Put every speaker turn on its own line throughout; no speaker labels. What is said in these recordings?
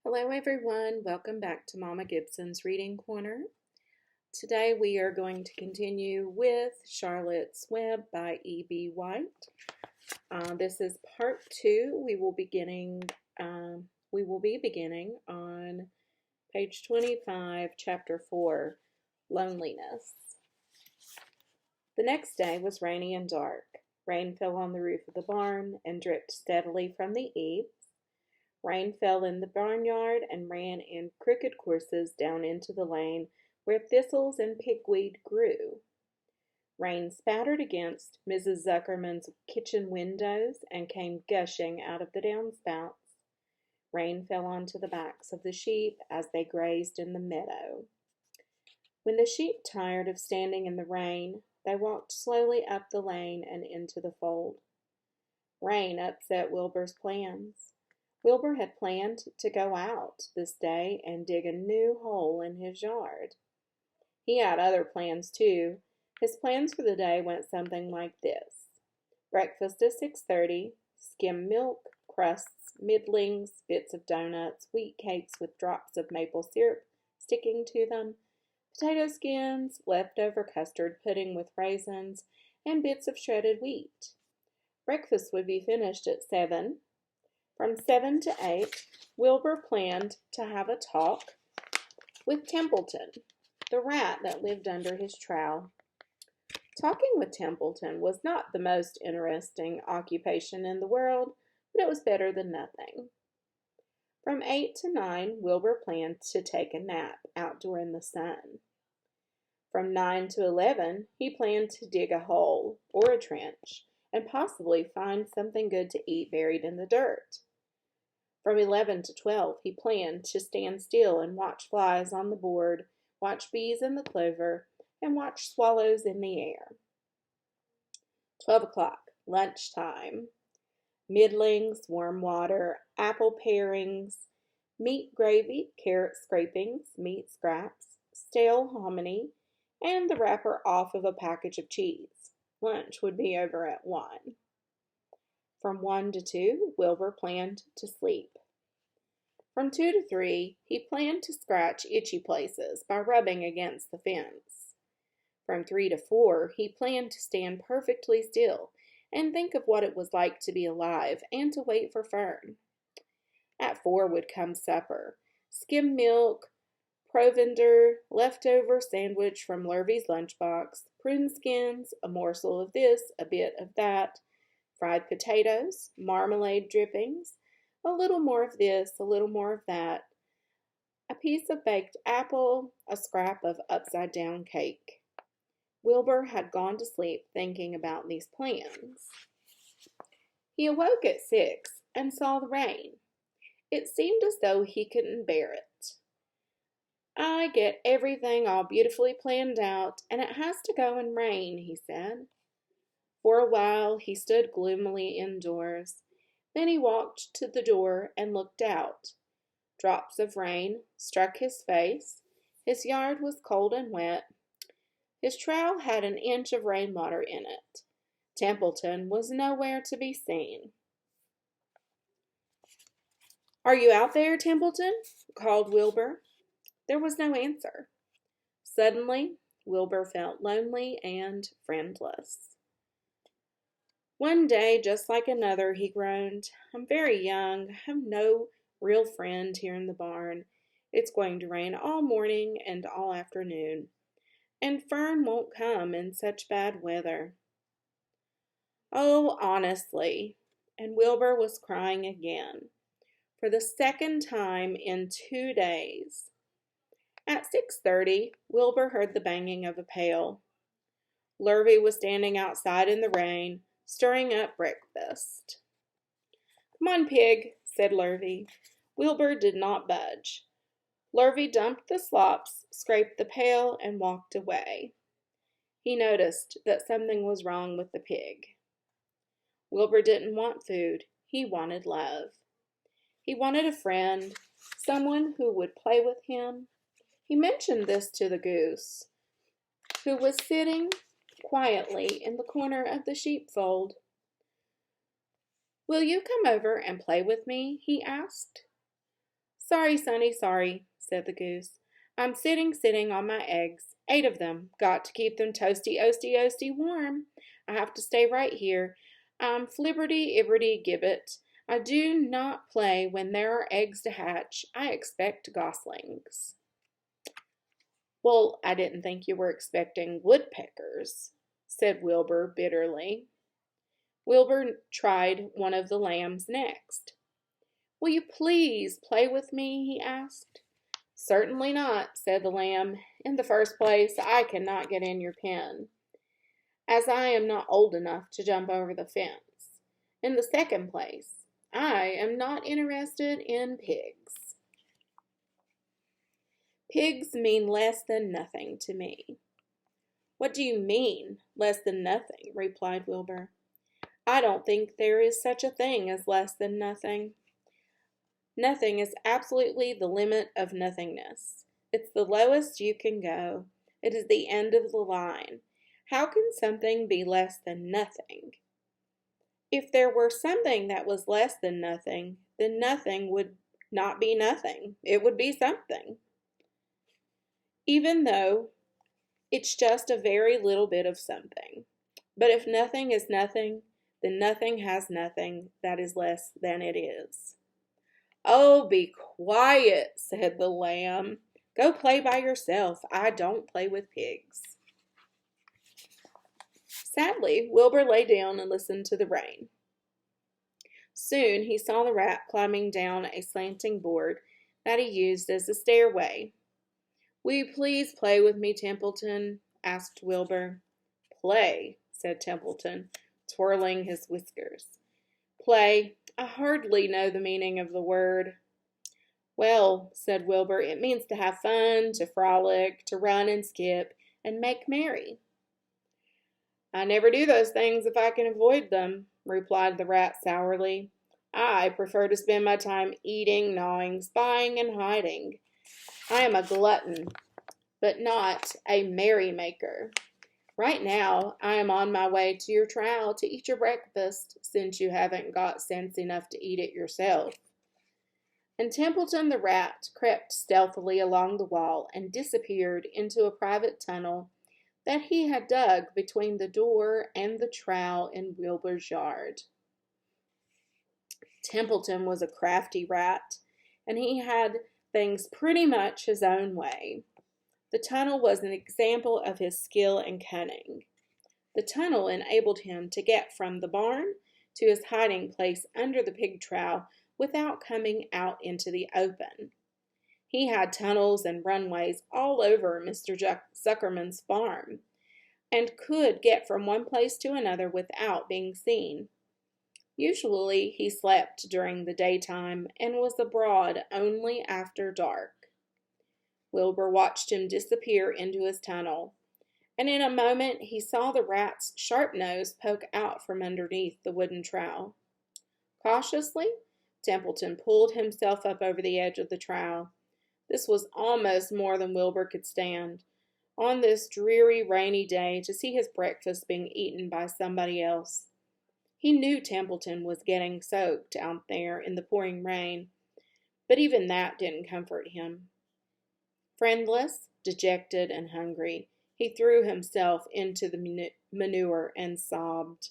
Hello everyone, welcome back to Mama Gibson's Reading Corner. Today we are going to continue with Charlotte's Web by E.B. White. This is part 2. We will be beginning on page 25, chapter 4, Loneliness. The next day was rainy and dark. Rain fell on the roof of the barn and dripped steadily from the eaves. Rain fell in the barnyard and ran in crooked courses down into the lane where thistles and pigweed grew. Rain spattered against Mrs. Zuckerman's kitchen windows and came gushing out of the downspouts. Rain fell onto the backs of the sheep as they grazed in the meadow. When the sheep tired of standing in the rain, they walked slowly up the lane and into the fold. Rain upset Wilbur's plans. Wilbur had planned to go out this day and dig a new hole in his yard. He had other plans too. His plans for the day went something like this. Breakfast at 6:30, skim milk, crusts, middlings, bits of donuts, wheat cakes with drops of maple syrup sticking to them, potato skins, leftover custard pudding with raisins, and bits of shredded wheat. Breakfast would be finished at 7. From 7 to 8, Wilbur planned to have a talk with Templeton, the rat that lived under his trowel. Talking with Templeton was not the most interesting occupation in the world, but it was better than nothing. From 8 to 9, Wilbur planned to take a nap outdoor in the sun. From 9 to 11, he planned to dig a hole or a trench and possibly find something good to eat buried in the dirt. From 11 to 12, he planned to stand still and watch flies on the board, watch bees in the clover, and watch swallows in the air. 12 o'clock, lunchtime. Middlings, warm water, apple parings, meat gravy, carrot scrapings, meat scraps, stale hominy, and the wrapper off of a package of cheese. Lunch would be over at 1. From 1 to 2, Wilbur planned to sleep. From 2 to 3, he planned to scratch itchy places by rubbing against the fence. From 3 to 4, he planned to stand perfectly still and think of what it was like to be alive and to wait for Fern. At 4 would come supper, skim milk, provender, leftover sandwich from Lurvy's lunchbox, prune skins, a morsel of this, a bit of that, fried potatoes, marmalade drippings, a little more of this, a little more of that, a piece of baked apple, a scrap of upside-down cake. Wilbur had gone to sleep thinking about these plans. He awoke at 6 and saw the rain. It seemed as though he couldn't bear it. I get everything all beautifully planned out, and it has to go and rain, he said. For a while he stood gloomily indoors. Then he walked to the door and looked out. Drops of rain struck his face. His yard was cold and wet. His trowel had an inch of rainwater in it. Templeton was nowhere to be seen. "Are you out there, Templeton?" called Wilbur. There was no answer. Suddenly, Wilbur felt lonely and friendless. "One day, just like another," he groaned. "I'm very young, have no real friend here in the barn. It's going to rain all morning and all afternoon. And Fern won't come in such bad weather. Oh, honestly." And Wilbur was crying again, for the second time in 2 days. At 6:30, Wilbur heard the banging of a pail. Lurvy was standing outside in the rain, stirring up breakfast. "Come on, pig," said Lurvy. Wilbur did not budge. Lurvy dumped the slops, scraped the pail, and walked away. He noticed that something was wrong with the pig. Wilbur didn't want food. He wanted love. He wanted a friend, someone who would play with him. He mentioned this to the goose, who was sitting quietly in the corner of the sheepfold. "Will you come over and play with me?" he asked. Sorry, Sonny, sorry, said the goose. I'm sitting on my eggs, 8 of them. Got to keep them toasty warm. I have to stay right here. I'm flibberty-ibberty-gibbet. I do not play when there are eggs to hatch. I expect goslings. Well, I didn't think you were expecting woodpeckers, said Wilbur bitterly. Wilbur tried one of the lambs next. Will you please play with me? He asked. Certainly not, said the lamb. In the first place, I cannot get in your pen, as I am not old enough to jump over the fence. In the second place, I am not interested in pigs. Pigs mean less than nothing to me. What do you mean, less than nothing? Replied Wilbur. I don't think there is such a thing as less than nothing. Nothing is absolutely the limit of nothingness. It's the lowest you can go. It is the end of the line. How can something be less than nothing? If there were something that was less than nothing, then nothing would not be nothing. It would be something. Even though it's just a very little bit of something. But if nothing is nothing, then nothing has nothing that is less than it is. Oh, be quiet, said the lamb. Go play by yourself. I don't play with pigs. Sadly, Wilbur lay down and listened to the rain. Soon he saw the rat climbing down a slanting board that he used as a stairway. Will you please play with me, Templeton? Asked Wilbur. Play, said Templeton, twirling his whiskers. Play. I hardly know the meaning of the word. Well, said Wilbur, it means to have fun, to frolic, to run and skip, and make merry. I never do those things if I can avoid them, replied the rat sourly. I prefer to spend my time eating, gnawing, spying, and hiding. I am a glutton, but not a merrymaker. Right now, I am on my way to your trowel to eat your breakfast, since you haven't got sense enough to eat it yourself. And Templeton the rat crept stealthily along the wall and disappeared into a private tunnel that he had dug between the door and the trowel in Wilbur's yard. Templeton was a crafty rat, and he had things pretty much his own way. The tunnel was an example of his skill and cunning. The tunnel enabled him to get from the barn to his hiding place under the pig trough without coming out into the open. He had tunnels and runways all over Mr. Zuckerman's farm, and could get from one place to another without being seen. Usually he slept during the daytime and was abroad only after dark. Wilbur watched him disappear into his tunnel, and in a moment he saw the rat's sharp nose poke out from underneath the wooden trowel. Cautiously, Templeton pulled himself up over the edge of the trowel. This was almost more than Wilbur could stand. On this dreary, rainy day, to see his breakfast being eaten by somebody else. He knew Templeton was getting soaked out there in the pouring rain, but even that didn't comfort him. Friendless, dejected, and hungry, he threw himself into the manure and sobbed.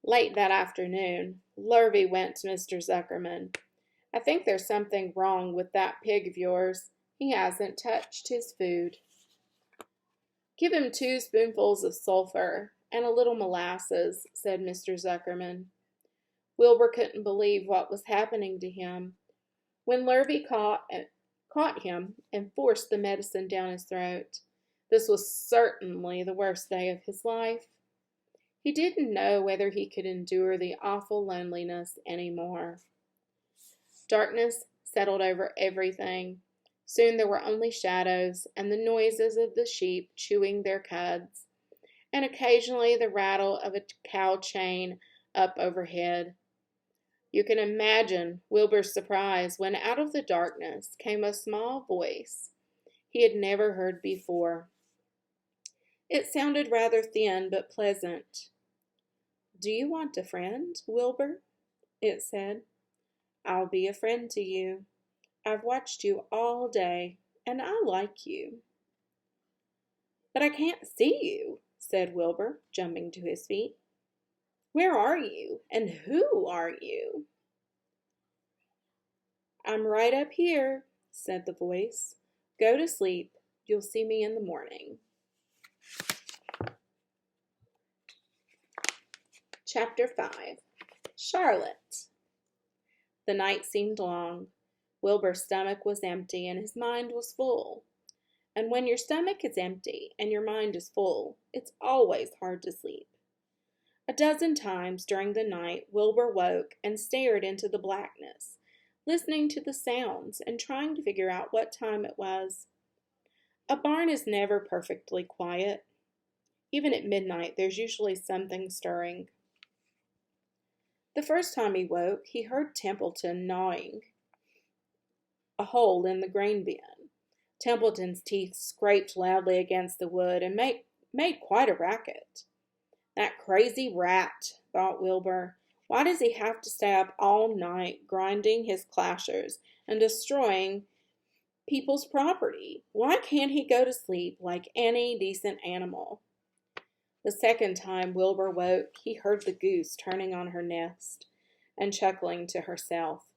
Late that afternoon, Lurvy went to Mr. Zuckerman. I think there's something wrong with that pig of yours. He hasn't touched his food. Give him 2 spoonfuls of sulphur and a little molasses, said Mr. Zuckerman. Wilbur couldn't believe what was happening to him. When Lurvy caught him and forced the medicine down his throat, this was certainly the worst day of his life. He didn't know whether he could endure the awful loneliness any more. Darkness settled over everything. Soon there were only shadows and the noises of the sheep chewing their cuds, and occasionally the rattle of a cow chain up overhead. You can imagine Wilbur's surprise when out of the darkness came a small voice he had never heard before. It sounded rather thin but pleasant. Do you want a friend, Wilbur? It said. I'll be a friend to you. I've watched you all day, and I like you." "But I can't see you," said Wilbur, jumping to his feet. "Where are you, and who are you?" "I'm right up here," said the voice. "Go to sleep. You'll see me in the morning." Chapter 5. Charlotte. The night seemed long. Wilbur's stomach was empty and his mind was full. And when your stomach is empty and your mind is full, it's always hard to sleep. A dozen times during the night, Wilbur woke and stared into the blackness, listening to the sounds and trying to figure out what time it was. A barn is never perfectly quiet. Even at midnight, there's usually something stirring. The first time he woke, he heard Templeton gnawing a hole in the grain bin. Templeton's teeth scraped loudly against the wood and made quite a racket. "That crazy rat," thought Wilbur. "Why does he have to stay up all night grinding his clashers and destroying people's property? Why can't he go to sleep like any decent animal?" The second time Wilbur woke, he heard the goose turning on her nest and chuckling to herself.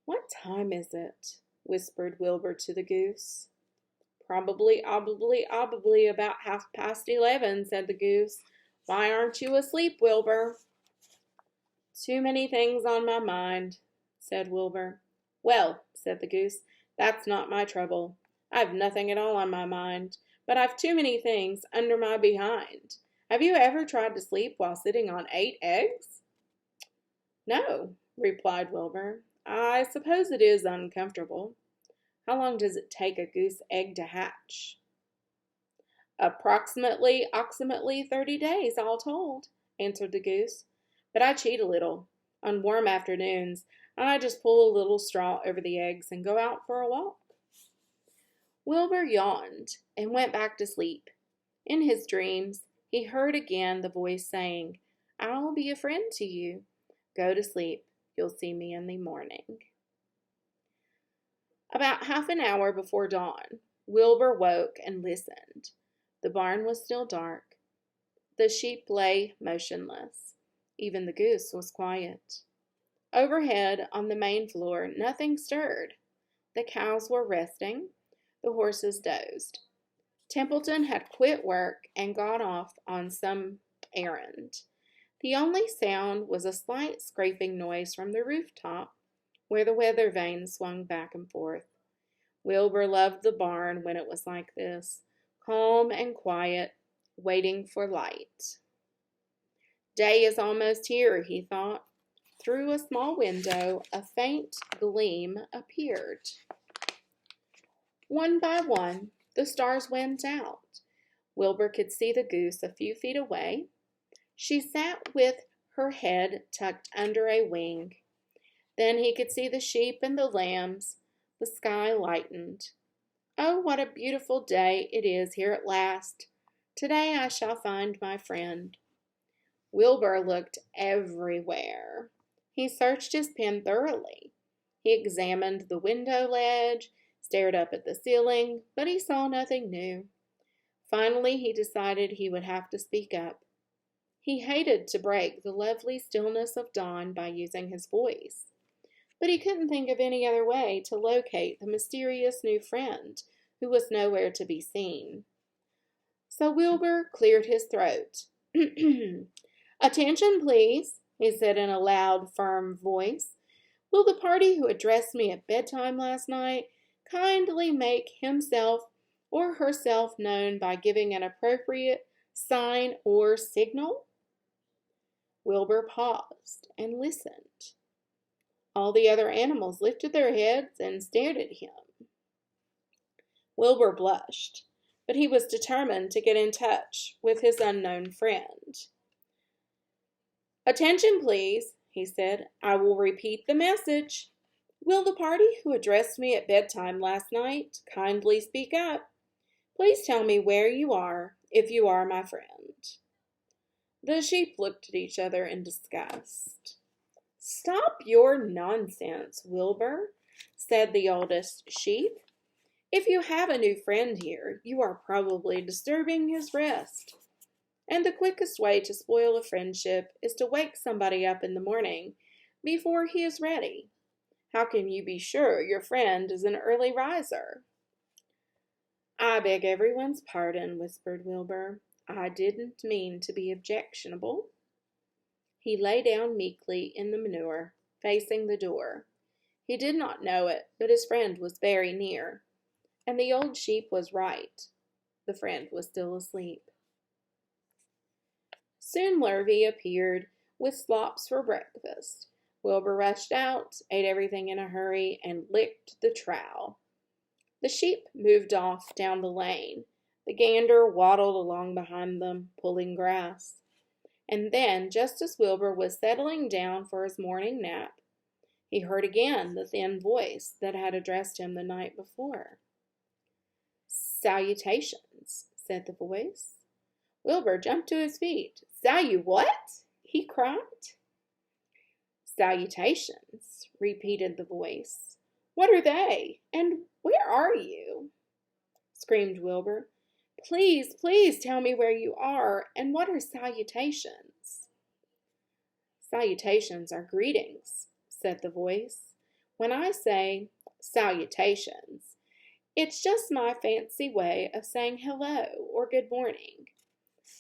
"What time is it?" whispered Wilbur to the goose. Probably about 11:30, said the goose. "Why aren't you asleep, Wilbur?" "Too many things on my mind," said Wilbur. "Well," said the goose, "that's not my trouble. I've nothing at all on my mind, but I've too many things under my behind. Have you ever tried to sleep while sitting on 8 eggs? "No," replied Wilbur. "I suppose it is uncomfortable. How long does it take a goose egg to hatch?" Approximately 30 days, all told," answered the goose. "But I cheat a little. On warm afternoons, I just pull a little straw over the eggs and go out for a walk." Wilbur yawned and went back to sleep. In his dreams, he heard again the voice saying, "I'll be a friend to you. Go to sleep. You'll see me in the morning." About half an hour before dawn, Wilbur woke and listened. The barn was still dark. The sheep lay motionless. Even the goose was quiet. Overhead, on the main floor, nothing stirred. The cows were resting. The horses dozed. Templeton had quit work and got off on some errand. The only sound was a slight scraping noise from the rooftop, where the weather vane swung back and forth. Wilbur loved the barn when it was like this, calm and quiet, waiting for light. Day is almost here, he thought. Through a small window, a faint gleam appeared. One by one, the stars went out. Wilbur could see the goose a few feet away. She sat with her head tucked under a wing. Then he could see the sheep and the lambs. The sky lightened. "Oh, what a beautiful day it is here at last. Today I shall find my friend." Wilbur looked everywhere. He searched his pen thoroughly. He examined the window ledge, stared up at the ceiling, but he saw nothing new. Finally, he decided he would have to speak up. He hated to break the lovely stillness of dawn by using his voice, but he couldn't think of any other way to locate the mysterious new friend who was nowhere to be seen. So Wilbur cleared his throat. "Attention, please," he said in a loud, firm voice. "Will the party who addressed me at bedtime last night kindly make himself or herself known by giving an appropriate sign or signal?" Wilbur paused and listened. All the other animals lifted their heads and stared at him. Wilbur blushed, but he was determined to get in touch with his unknown friend. "Attention, please," he said. "I will repeat the message. Will the party who addressed me at bedtime last night kindly speak up? Please tell me where you are, if you are my friend." The sheep looked at each other in disgust. "Stop your nonsense, Wilbur. said the oldest sheep. "If you have a new friend here, you are probably disturbing his rest. And the quickest way to spoil a friendship is to wake somebody up in the morning before he is ready. How can you be sure your friend is an early riser?" "I beg everyone's pardon," whispered Wilbur. "I didn't mean to be objectionable." He lay down meekly in the manure, facing the door. He did not know it, but his friend was very near, and the old sheep was right. The friend was still asleep. Soon Lurvy appeared with slops for breakfast. Wilbur rushed out, ate everything in a hurry, and licked the trowel. The sheep moved off down the lane. The gander waddled along behind them, pulling grass. And then, just as Wilbur was settling down for his morning nap, he heard again the thin voice that had addressed him the night before. "Salutations," said the voice. Wilbur jumped to his feet. "What?" he cried. "Salutations," repeated the voice. "What are they? And where are you?" screamed Wilbur. "Please, please tell me where you are, and what are salutations?" "Salutations are greetings," said the voice. "When I say salutations, it's just my fancy way of saying hello or good morning.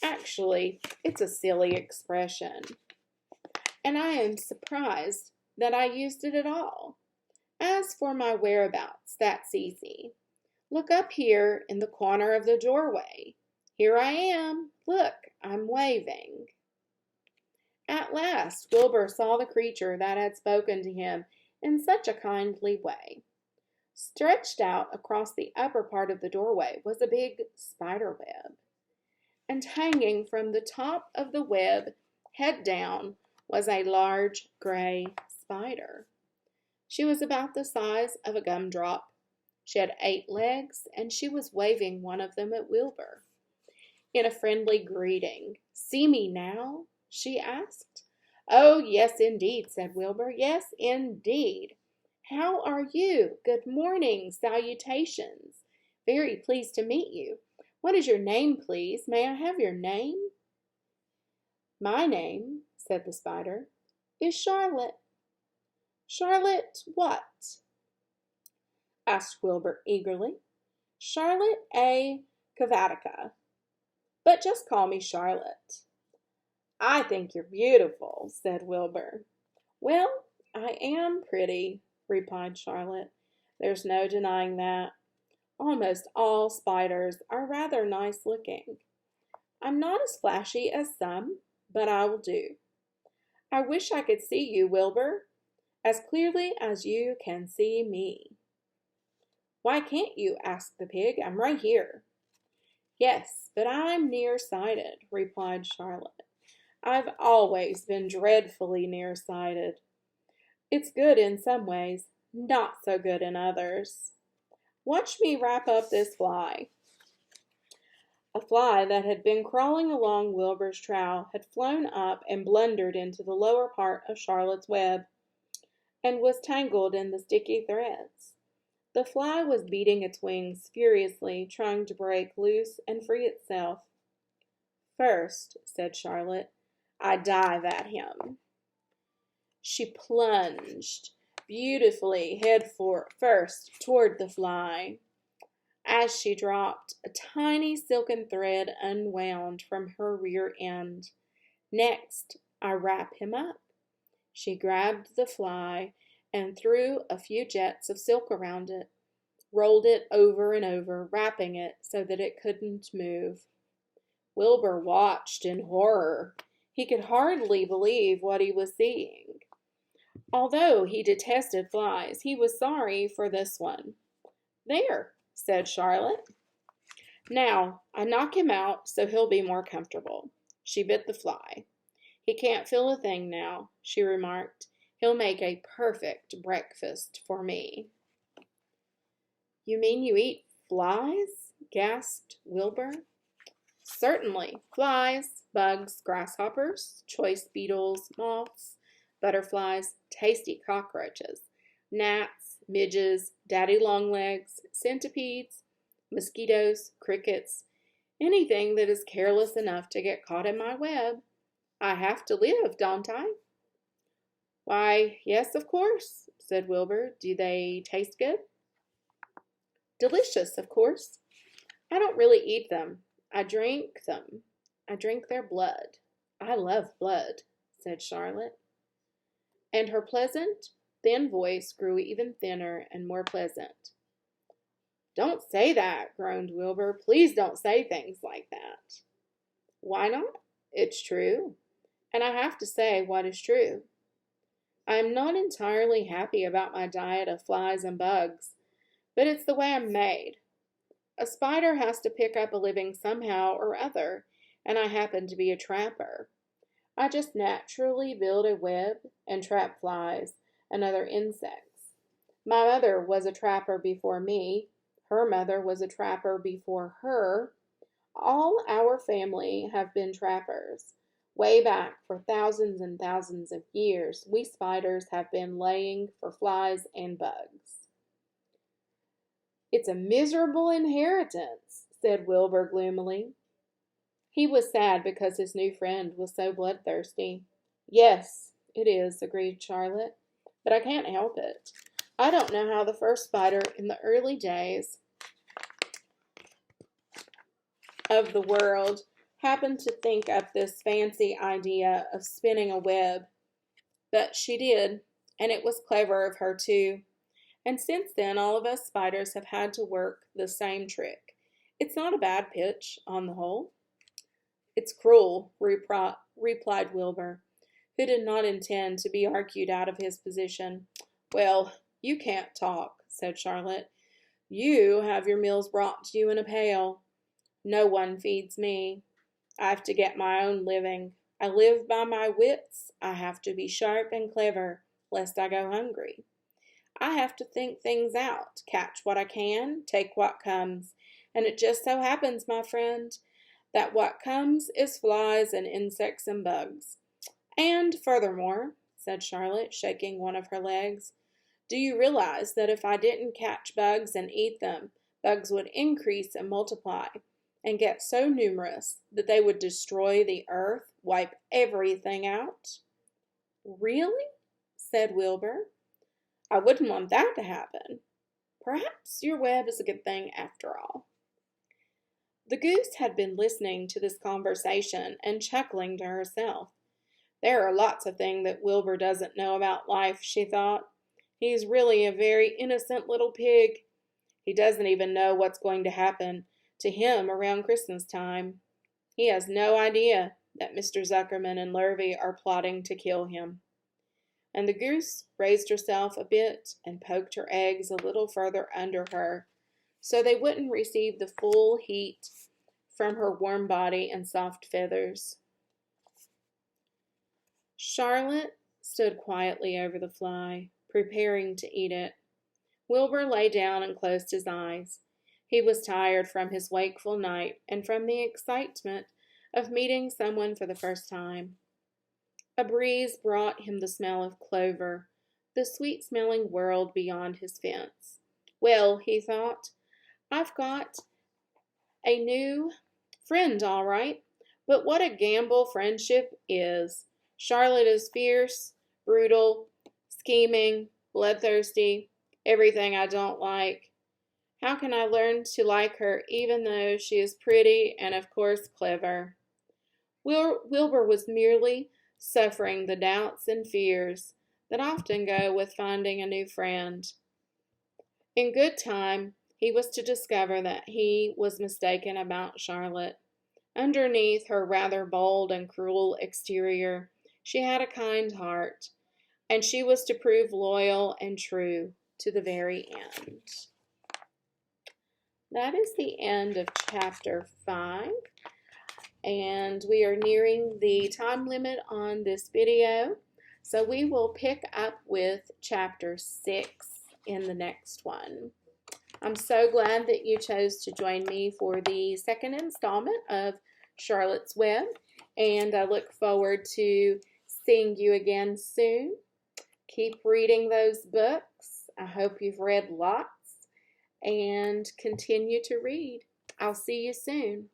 Actually, it's a silly expression, and I am surprised that I used it at all. As for my whereabouts, that's easy. Look up here in the corner of the doorway. Here I am. Look, I'm waving." At last, Wilbur saw the creature that had spoken to him in such a kindly way. Stretched out across the upper part of the doorway was a big spider web, and hanging from the top of the web, head down, was a large gray spider. She was about the size of a gumdrop. She had 8 legs, and she was waving one of them at Wilbur in a friendly greeting. "See me now?" she asked. "Oh, yes, indeed," said Wilbur. "Yes, indeed. How are you? Good morning. Salutations. Very pleased to meet you. What is your name, please? May I have your name?" "My name," said the spider, "is Charlotte." "Charlotte what?" asked Wilbur eagerly. "Charlotte A. Cavatica. But just call me Charlotte." "I think you're beautiful," said Wilbur. "Well, I am pretty," replied Charlotte. "There's no denying that. Almost all spiders are rather nice looking. I'm not as flashy as some, but I will do. I wish I could see you, Wilbur, as clearly as you can see me." "Why can't you?" asked the pig. "I'm right here." "Yes, but I'm nearsighted," replied Charlotte. "I've always been dreadfully nearsighted. It's good in some ways, not so good in others. Watch me wrap up this fly." A fly that had been crawling along Wilbur's trowel had flown up and blundered into the lower part of Charlotte's web, and was tangled in the sticky threads. The fly was beating its wings furiously, trying to break loose and free itself. "First," said Charlotte, "I dive at him." She plunged beautifully head first toward the fly. As she dropped, a tiny silken thread unwound from her rear end. "Next, I wrap him up." She grabbed the fly and threw a few jets of silk around it, rolled it over and over, wrapping it so that it couldn't move. Wilbur watched in horror. He could hardly believe what he was seeing. Although he detested flies, he was sorry for this one. "There," said Charlotte. "Now, I knock him out so he'll be more comfortable." She bit the fly. "He can't feel a thing now," she remarked. "He'll make a perfect breakfast for me." "You mean you eat flies?" gasped Wilbur. "Certainly. Flies, bugs, grasshoppers, choice beetles, moths, butterflies, tasty cockroaches, gnats, midges, daddy longlegs, centipedes, mosquitoes, crickets, anything that is careless enough to get caught in my web. I have to live, don't I?" "Why, yes, of course," said Wilbur. "Do they taste good?" "Delicious, of course. I don't really eat them. I drink them. I drink their blood. I love blood," said Charlotte. And her pleasant, thin voice grew even thinner and more pleasant. "Don't say that," groaned Wilbur. "Please don't say things like that." "Why not? It's true. And I have to say what is true. I am not entirely happy about my diet of flies and bugs, but it's the way I'm made. A spider has to pick up a living somehow or other, and I happen to be a trapper. I just naturally build a web and trap flies and other insects. My mother was a trapper before me. Her mother was a trapper before her. All our family have been trappers. Way back for thousands and thousands of years, we spiders have been laying for flies and bugs." "It's a miserable inheritance," said Wilbur gloomily. He was sad because his new friend was so bloodthirsty. "Yes, it is," agreed Charlotte, "but I can't help it. I don't know how the first spider in the early days of the world happened to think up this fancy idea of spinning a web, but she did, and it was clever of her too. And since then all of us spiders have had to work the same trick. It's not a bad pitch, on the whole." "It's cruel," replied Wilbur, who did not intend to be argued out of his position. "Well, you can't talk," said Charlotte. "You have your meals brought to you in a pail. No one feeds me. I have to get my own living. I live by my wits. I have to be sharp and clever, lest I go hungry. I have to think things out, catch what I can, take what comes. And it just so happens, my friend, that what comes is flies and insects and bugs. And furthermore," said Charlotte, shaking one of her legs, "do you realize that if I didn't catch bugs and eat them, bugs would increase and multiply and get so numerous that they would destroy the earth, wipe everything out?" "Really?" said Wilbur. "I wouldn't want that to happen. Perhaps your web is a good thing after all." The goose had been listening to this conversation and chuckling to herself. "There are lots of things that Wilbur doesn't know about life," she thought. "He's really a very innocent little pig. He doesn't even know what's going to happen to him around Christmas time. He has no idea that Mr. Zuckerman and Lurvy are plotting to kill him." And the goose raised herself a bit and poked her eggs a little further under her, so they wouldn't receive the full heat from her warm body and soft feathers. Charlotte stood quietly over the fly, preparing to eat it. Wilbur lay down and closed his eyes. He was tired from his wakeful night and from the excitement of meeting someone for the first time. A breeze brought him the smell of clover, the sweet-smelling world beyond his fence. "Well," he thought, "I've got a new friend, all right. But what a gamble friendship is. Charlotte is fierce, brutal, scheming, bloodthirsty, everything I don't like. How can I learn to like her even though she is pretty and, of course, clever?" Wilbur was merely suffering the doubts and fears that often go with finding a new friend. In good time, he was to discover that he was mistaken about Charlotte. Underneath her rather bold and cruel exterior, she had a kind heart, and she was to prove loyal and true to the very end. That is the end of chapter 5, and we are nearing the time limit on this video, so we will pick up with chapter 6 in the next one. I'm so glad that you chose to join me for the second installment of Charlotte's Web, and I look forward to seeing you again soon. Keep reading those books, I hope you've read lots and continue to read. I'll see you soon.